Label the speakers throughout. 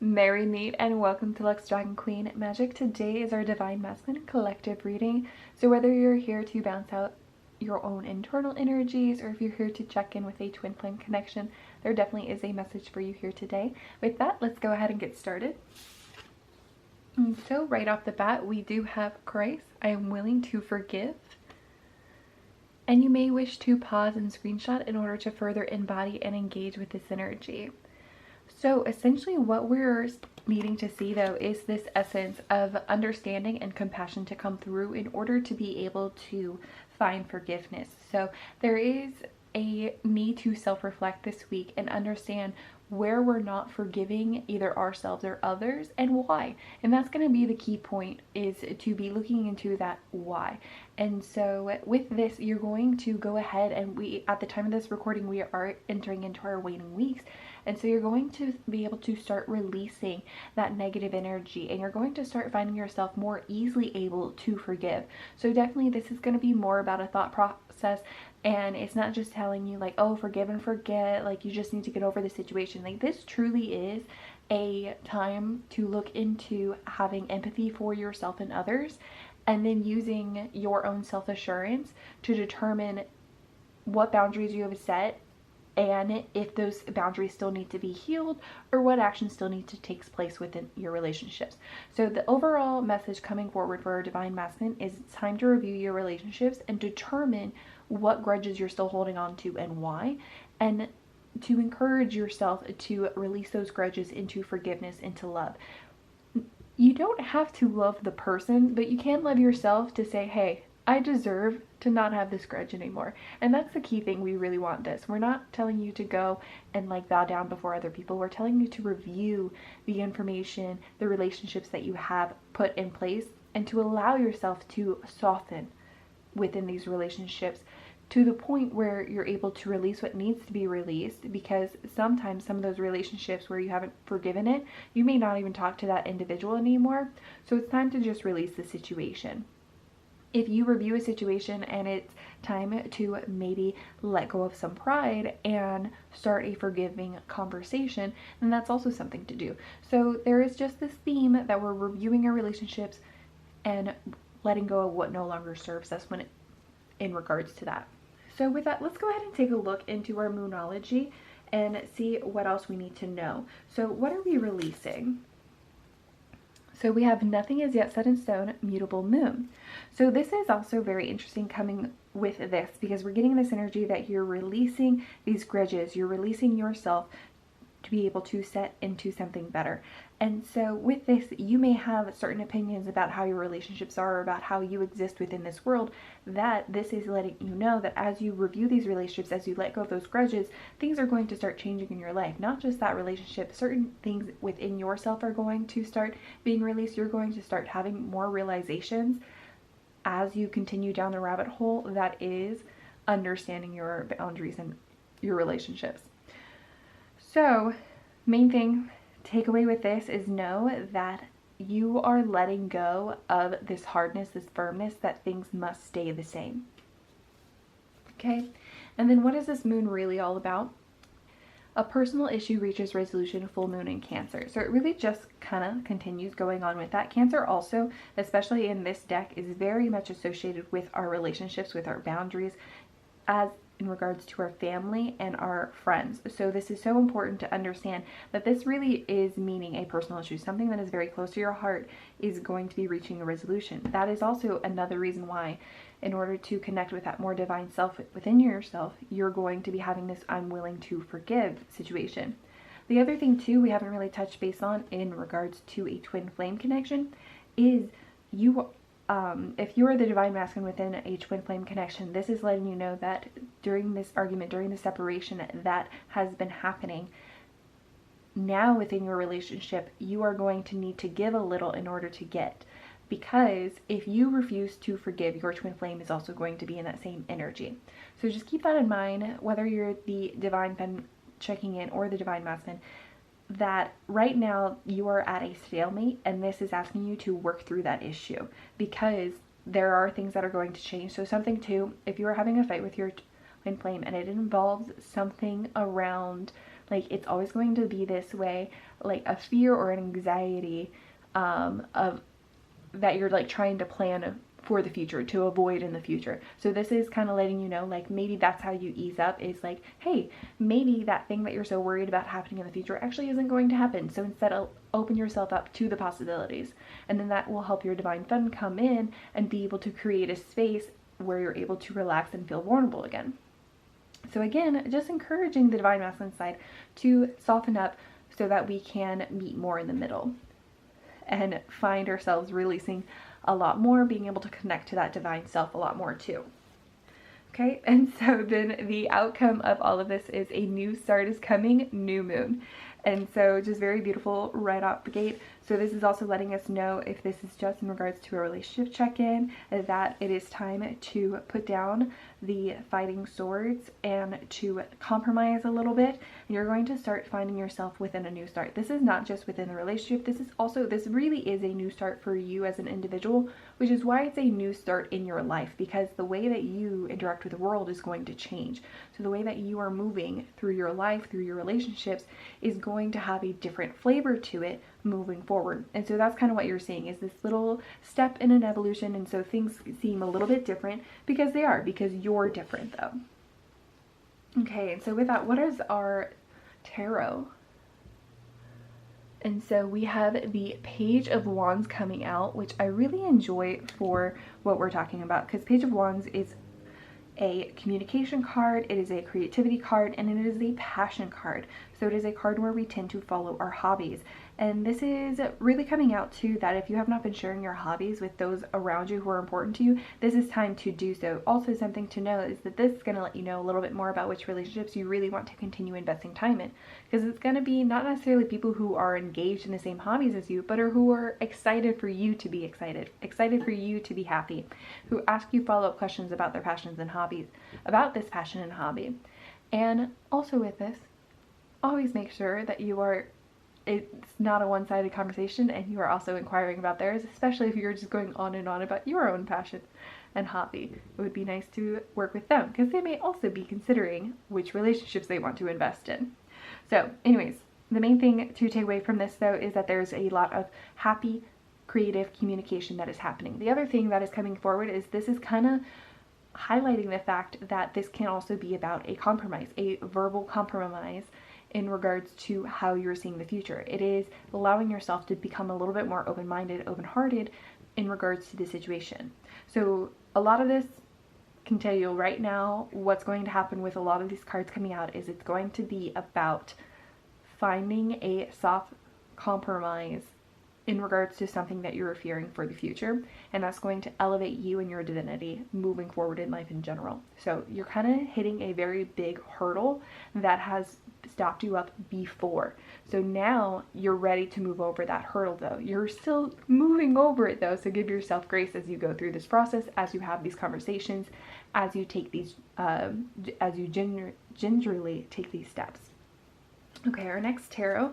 Speaker 1: Merry meet and welcome to Lux Dragon Queen Magic. Today is our Divine Masculine collective reading. So whether you're here to bounce out your own internal energies or if you're here to check in with a twin flame connection, there definitely is a message for you here today. With that, let's go ahead and get started. So right off the bat, we do have Christ. I am willing to forgive. And you may wish to pause and screenshot in order to further embody and engage with this energy. So essentially what we're needing to see though is this essence of understanding and compassion to come through in order to be able to find forgiveness. So there is a need to self-reflect this week and understand where we're not forgiving either ourselves or others and why. And that's going to be the key point, is to be looking into that why. And so with this, you're going to go ahead and at the time of this recording, we are entering into our waning weeks. And so you're going to be able to start releasing that negative energy and you're going to start finding yourself more easily able to forgive. So definitely this is going to be more about a thought process, and it's not just telling you like, oh, forgive and forget, like you just need to get over the situation. Like this truly is a time to look into having empathy for yourself and others, and then using your own self-assurance to determine what boundaries you have set and if those boundaries still need to be healed or what actions still need to take place within your relationships. So the overall message coming forward for our Divine Masculine is it's time to review your relationships and determine what grudges you're still holding on to and why, and to encourage yourself to release those grudges into forgiveness, into love. You don't have to love the person, but you can love yourself to say, hey, I deserve to not have this grudge anymore. And that's the key thing. We really want this. We're not telling you to go and like bow down before other people. We're telling you to review the information, the relationships that you have put in place, and to allow yourself to soften within these relationships to the point where you're able to release what needs to be released, because sometimes some of those relationships where you haven't forgiven it, you may not even talk to that individual anymore. So it's time to just release the situation. If you review a situation and it's time to maybe let go of some pride and start a forgiving conversation, then that's also something to do. So there is just this theme that we're reviewing our relationships and letting go of what no longer serves us in regards to that. So with that, let's go ahead and take a look into our Moonology and see what else we need to know. So what are we releasing? So we have nothing is yet set in stone, mutable moon. So this is also very interesting coming with this, because we're getting this energy that you're releasing these grudges, you're releasing yourself to be able to set into something better. And so with this, you may have certain opinions about how your relationships are, about how you exist within this world, that this is letting you know that as you review these relationships, as you let go of those grudges, things are going to start changing in your life. Not just that relationship, certain things within yourself are going to start being released. You're going to start having more realizations as you continue down the rabbit hole that is understanding your boundaries and your relationships. So main thing, takeaway with this is know that you are letting go of this hardness, this firmness, that things must stay the same. Okay, and then what is this moon really all about? A personal issue reaches resolution, full moon in Cancer. So it really just kind of continues going on with that. Cancer also, especially in this deck, is very much associated with our relationships, with our boundaries, as in regards to our family and our friends. So this is so important to understand that this really is meaning a personal issue. Something that is very close to your heart is going to be reaching a resolution. That is also another reason why, in order to connect with that more divine self within yourself, you're going to be having this I'm willing to forgive situation. The other thing too we haven't really touched base on in regards to a twin flame connection is if you are the Divine Masculine within a twin flame connection, this is letting you know that during this argument, during the separation that has been happening now within your relationship, you are going to need to give a little in order to get. Because if you refuse to forgive, your twin flame is also going to be in that same energy. So just keep that in mind, whether you're the Divine Femme checking in or the Divine Masculine, that right now you are at a stalemate, and this is asking you to work through that issue, because there are things that are going to change. So something too, if you are having a fight with your twin flame and it involves something around Like, it's always going to be this way, like a fear or an anxiety of that you're like trying to plan for the future, to avoid in the future. So this is kind of letting you know, like, maybe that's how you ease up, is like, hey, maybe that thing that you're so worried about happening in the future actually isn't going to happen. So instead, open yourself up to the possibilities, and then that will help your divine feminine come in and be able to create a space where you're able to relax and feel vulnerable again. So again, just encouraging the divine masculine side to soften up so that we can meet more in the middle and find ourselves releasing a lot more, being able to connect to that divine self a lot more too. Okay, and so then the outcome of all of this is a new start is coming, new moon. And so just very beautiful right off the gate. So this is also letting us know, if this is just in regards to a relationship check-in, that it is time to put down the fighting swords and to compromise a little bit. And you're going to start finding yourself within a new start. This is not just within the relationship. This really is a new start for you as an individual, which is why it's a new start in your life, because the way that you interact with the world is going to change. So the way that you are moving through your life, through your relationships, is going to have a different flavor to it moving forward. And so that's kind of what you're seeing, is this little step in an evolution. And so things seem a little bit different because they are, because you're different though. Okay, and so with that, what is our tarot? And so we have the Page of Wands coming out, which I really enjoy for what we're talking about, because Page of Wands is a communication card, it is a creativity card, and it is a passion card. So it is a card where we tend to follow our hobbies. And this is really coming out to that if you have not been sharing your hobbies with those around you who are important to you, this is time to do so. Also, something to know is that this is going to let you know a little bit more about which relationships you really want to continue investing time in, because it's going to be not necessarily people who are engaged in the same hobbies as you, but who are excited for you to be excited for you to be happy, who ask you follow-up questions about their passions and hobbies, about this passion and hobby. And also with this, always make sure that it's not a one-sided conversation and you are also inquiring about theirs, especially if you're just going on and on about your own passion and hobby. It would be nice to work with them, because they may also be considering which relationships they want to invest in. So anyways, the main thing to take away from this though is that there's a lot of happy, creative communication that is happening. The other thing that is coming forward is this is kind of highlighting the fact that this can also be about a compromise, a verbal compromise, in regards to how you're seeing the future. It is allowing yourself to become a little bit more open-minded, open-hearted in regards to the situation. So a lot of this can tell you right now what's going to happen with a lot of these cards coming out is it's going to be about finding a soft compromise in regards to something that you're fearing for the future, and that's going to elevate you and your divinity moving forward in life in general. So you're kind of hitting a very big hurdle that has stopped you up before. So now you're ready to move over that hurdle though. You're still moving over it though, so give yourself grace as you go through this process, as you have these conversations, as you take these, as you gingerly take these steps. Okay, our next tarot.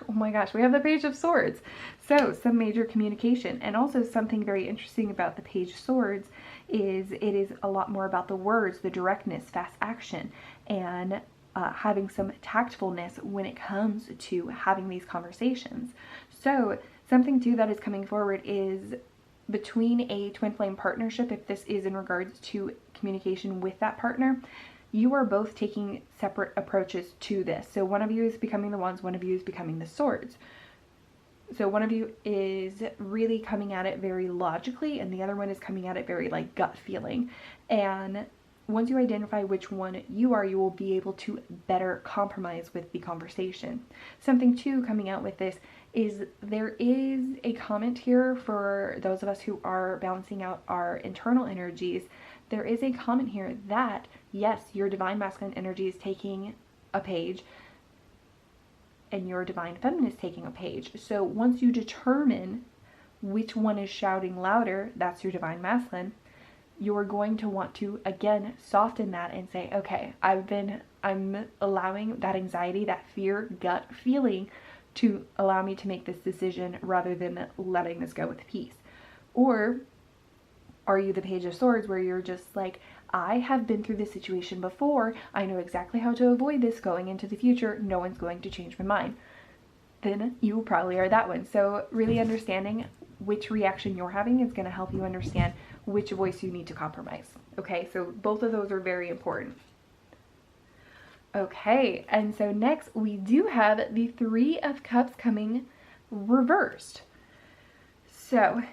Speaker 1: Oh my gosh, we have the Page of Swords. So some major communication, and also something very interesting about the Page of Swords is it is a lot more about the words, the directness, fast action, and having some tactfulness when it comes to having these conversations. So something too that is coming forward is between a twin flame partnership, if this is in regards to communication with that partner, you are both taking separate approaches to this. So one of you is becoming the wands, one of you is becoming the swords. So one of you is really coming at it very logically, and the other one is coming at it very like gut feeling. And once you identify which one you are, you will be able to better compromise with the conversation. Something too coming out with this is there is a comment here for those of us who are balancing out our internal energies. There is a comment here that, yes, your divine masculine energy is taking a page and your divine feminine is taking a page. So once you determine which one is shouting louder, that's your divine masculine, you're going to want to, again, soften that and say, okay, I'm allowing that anxiety, that fear, gut feeling to allow me to make this decision rather than letting this go with peace. Or are you the Page of Swords where you're just like, I have been through this situation before. I know exactly how to avoid this going into the future. No one's going to change my mind. Then you probably are that one. So really understanding which reaction you're having is going to help you understand which voice you need to compromise. Okay, so both of those are very important. Okay, and so next we do have the Three of Cups coming reversed. So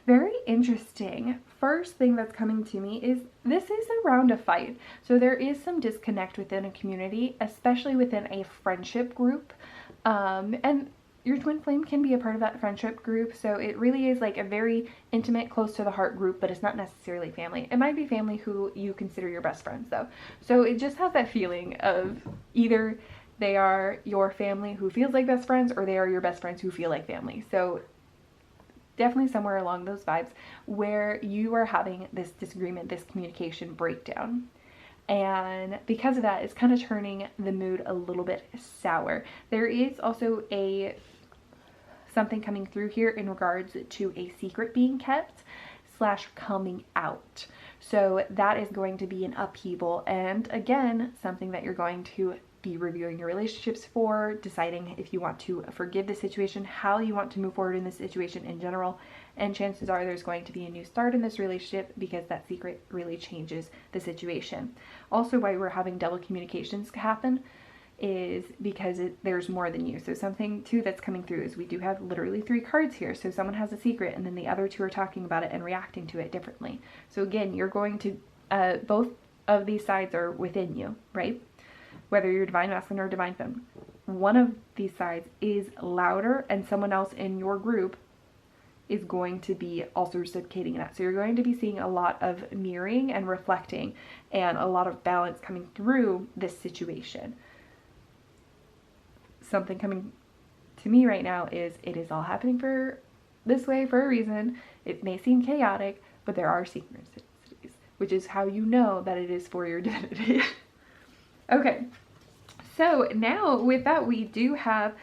Speaker 1: very interesting. First thing that's coming to me is this is around a fight. So there is some disconnect within a community, especially within a friendship group. And your twin flame can be a part of that friendship group. So it really is like a very intimate, close to the heart group, but it's not necessarily family. It might be family who you consider your best friends though. So it just has that feeling of either they are your family who feels like best friends, or they are your best friends who feel like family. So definitely somewhere along those vibes where you are having this disagreement, this communication breakdown. And because of that, it's kind of turning the mood a little bit sour. There is also something coming through here in regards to a secret being kept / coming out. So that is going to be an upheaval, and again, something that you're going to be reviewing your relationships for, deciding if you want to forgive the situation, how you want to move forward in this situation in general, and chances are there's going to be a new start in this relationship because that secret really changes the situation. Also, why we're having double communications happen is because there's more than you. So something too that's coming through is we do have literally 3 cards here. So someone has a secret and then the other 2 are talking about it and reacting to it differently. So again, you're going to, both of these sides are within you, right? Whether you're divine masculine or divine feminine, one of these sides is louder and someone else in your group is going to be also reciprocating that. So you're going to be seeing a lot of mirroring and reflecting and a lot of balance coming through this situation. Something coming to me right now is it is all happening for this way for a reason. It may seem chaotic, but there are synchronicities, which is how you know that it is for your divinity. Okay, so now with that we do have,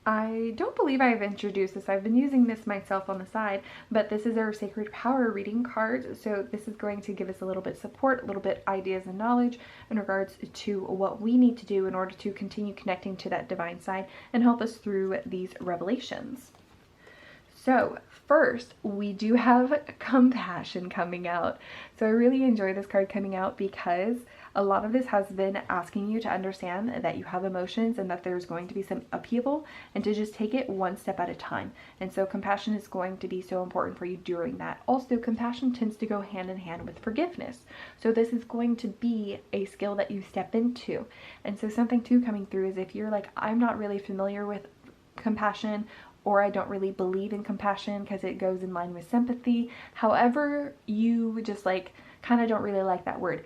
Speaker 1: I don't believe I've introduced this. I've been using this myself on the side, but this is our Sacred Power reading card. So this is going to give us a little bit support, a little bit ideas and knowledge in regards to what we need to do in order to continue connecting to that divine side and help us through these revelations. So first, we do have compassion coming out. So I really enjoy this card coming out because a lot of this has been asking you to understand that you have emotions and that there's going to be some upheaval and to just take it one step at a time. And so compassion is going to be so important for you during that. Also, compassion tends to go hand in hand with forgiveness. So this is going to be a skill that you step into. And so something too coming through is if you're like, I'm not really familiar with compassion, or I don't really believe in compassion because it goes in line with sympathy. However, you just like kind of don't really like that word.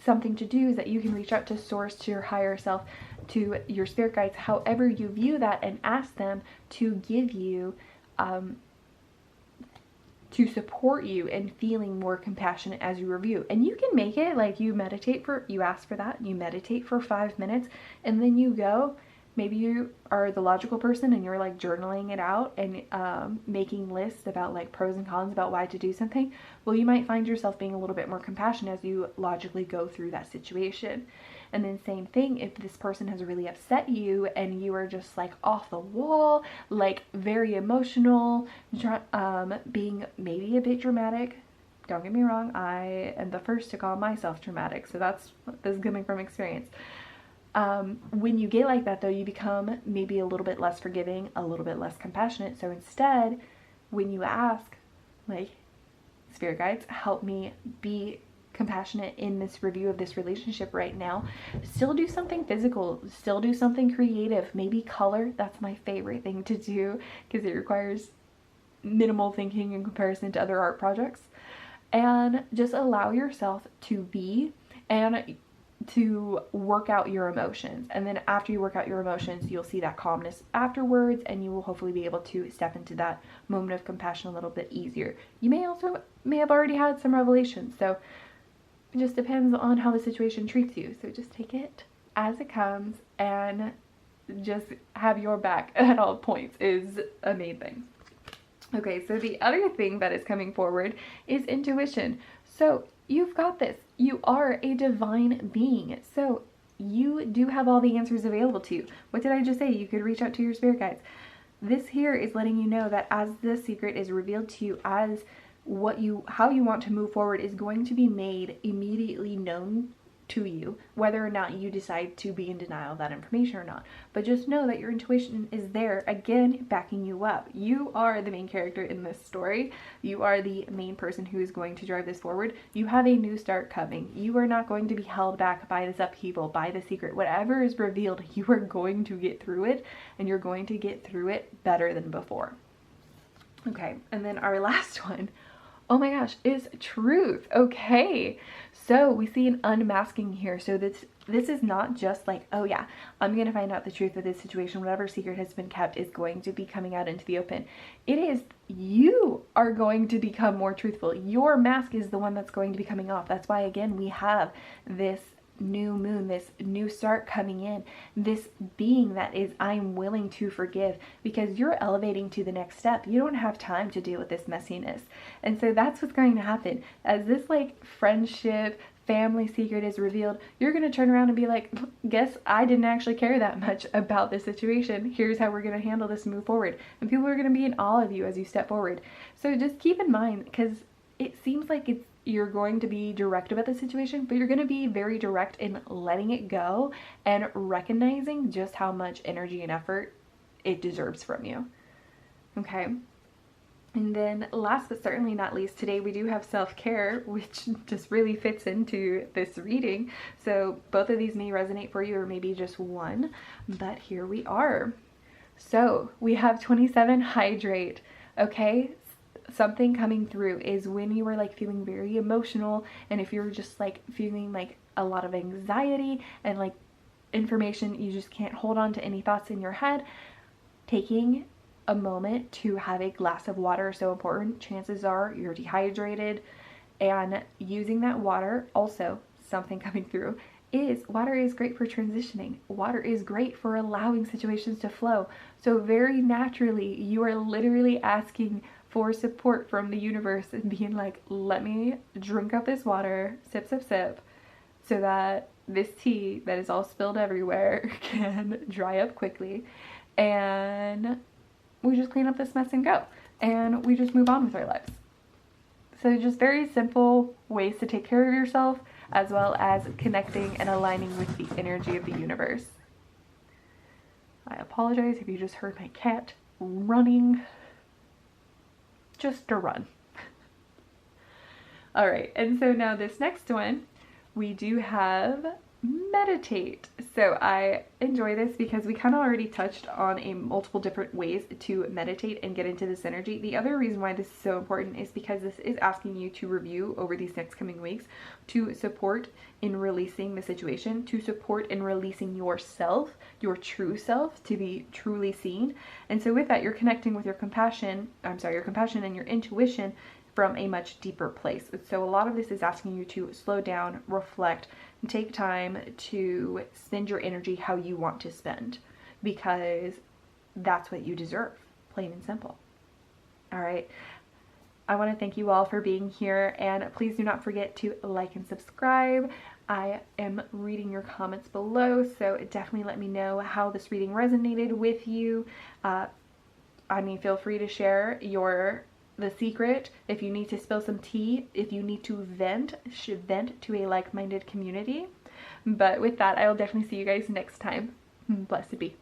Speaker 1: Something to do is that you can reach out to source, to your higher self, to your spirit guides, however you view that, and ask them to give you, to support you in feeling more compassionate as you review. And you can make it like you ask for that, you meditate for 5 minutes, and then you go. Maybe you are the logical person and you're like journaling it out and making lists about like pros and cons about why to do something. Well, you might find yourself being a little bit more compassionate as you logically go through that situation. And then same thing, if this person has really upset you and you are just like off the wall, like very emotional, being maybe a bit dramatic. Don't get me wrong, I am the first to call myself dramatic. So this is coming from experience. When you get like that though, you become maybe a little bit less forgiving, a little bit less compassionate. So instead, when you ask, like, spirit guides, help me be compassionate in this review of this relationship right now, still do something physical, still do something creative, maybe color. That's my favorite thing to do because it requires minimal thinking in comparison to other art projects. And just allow yourself to be and to work out your emotions. And then after you work out your emotions, you'll see that calmness afterwards, and you will hopefully be able to step into that moment of compassion a little bit easier. You may have already had some revelations, so it just depends on how the situation treats you. So just take it as it comes and just have your back at all points is a main thing. Okay, so the other thing that is coming forward is intuition. So You've got this. You are a divine being. So you do have all the answers available to you. What did I just say? You could reach out to your spirit guides. This here is letting you know that as the secret is revealed to you, as how you want to move forward is going to be made immediately known to you, whether or not you decide to be in denial of that information or not. But just know that your intuition is there, again, backing you up. You are the main character in this story. You are the main person who is going to drive this forward. You have a new start coming. You are not going to be held back by this upheaval, by the secret. Whatever is revealed, you are going to get through it, and you're going to get through it better than before. Okay, and then our last one, oh my gosh, is truth. Okay, so we see an unmasking here. So this is not just like, oh yeah, I'm gonna find out the truth of this situation. Whatever secret has been kept is going to be coming out into the open. It is, you are going to become more truthful. Your mask is the one that's going to be coming off. That's why, again, we have this new moon, this new start coming in, this being that is, I'm willing to forgive, because you're elevating to the next step. You don't have time to deal with this messiness. And so that's what's going to happen. As this like friendship, family secret is revealed, you're going to turn around and be like, guess I didn't actually care that much about this situation. Here's how we're going to handle this and move forward. And people are going to be in awe of you as you step forward. So just keep in mind, because it seems like you're going to be direct about the situation, but you're going to be very direct in letting it go and recognizing just how much energy and effort it deserves from you. Okay. And then last but certainly not least, today we do have self-care, which just really fits into this reading. So both of these may resonate for you, or maybe just one, but here we are. So we have 27, hydrate. Okay. Something coming through is when you are like feeling very emotional, and if you're just like feeling like a lot of anxiety and like information, you just can't hold on to any thoughts in your head, taking a moment to have a glass of water is so important. Chances are you're dehydrated, and using that water, also something coming through, is water is great for transitioning. Water is great for allowing situations to flow. So very naturally, you are literally asking for support from the universe and being like, let me drink up this water, sip, sip, sip, so that this tea that is all spilled everywhere can dry up quickly, and we just clean up this mess and go, and we just move on with our lives. So just very simple ways to take care of yourself, as well as connecting and aligning with the energy of the universe. I apologize if you just heard my cat running. Just a run. All right, and so now this next one, we do have meditate. So I enjoy this because we kind of already touched on multiple different ways to meditate and get into this energy. The other reason why this is so important is because this is asking you to review over these next coming weeks, to support in releasing the situation, to support in releasing yourself, your true self, to be truly seen. And so with that, you're connecting with your compassion and your intuition from a much deeper place. So a lot of this is asking you to slow down, reflect, and take time to spend your energy how you want to spend, because that's what you deserve, plain and simple. All right. I want to thank you all for being here, and please do not forget to like and subscribe. I am reading your comments below, so definitely let me know how this reading resonated with you. Feel free to share the secret. If you need to spill some tea, if you need to vent to a like-minded community. But with that, I will definitely see you guys next time. Blessed be.